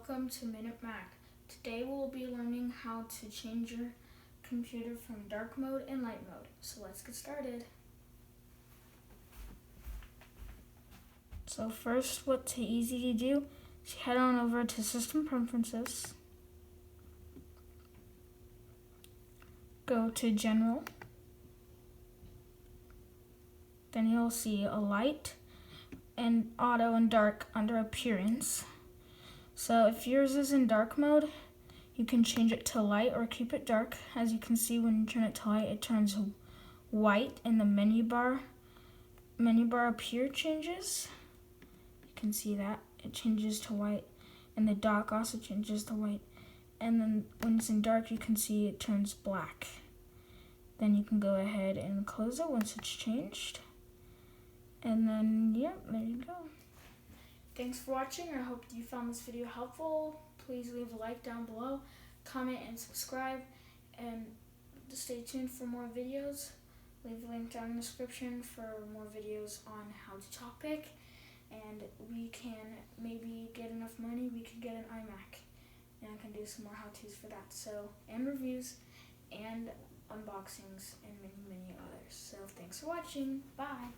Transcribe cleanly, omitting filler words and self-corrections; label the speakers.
Speaker 1: welcome to Minute Mac. Today we'll be learning how to change your computer from dark mode and light mode. So let's get started. So first, what's easy to do is head on over to System Preferences, go to General, then you'll see a light and auto and dark under Appearance. So if yours is in dark mode, you can change it to light or keep it dark. As you can see, when you turn it to light, it turns white and the menu bar appear changes. You can see that it changes to white, and the dock also changes to white. And then when it's in dark, you can see it turns black. Then you can go ahead and close it once it's changed. And then, yeah, there you go. Thanks for watching. I hope you found this video helpful. Please leave a like down below, comment and subscribe, and stay tuned for more videos. Leave a link down in the description for more videos on how to chalk-pick, and we can maybe get enough money, we can get an iMac, and I can do some more how-tos for that. So, and reviews, and unboxings, and many, many others. So thanks for watching. Bye.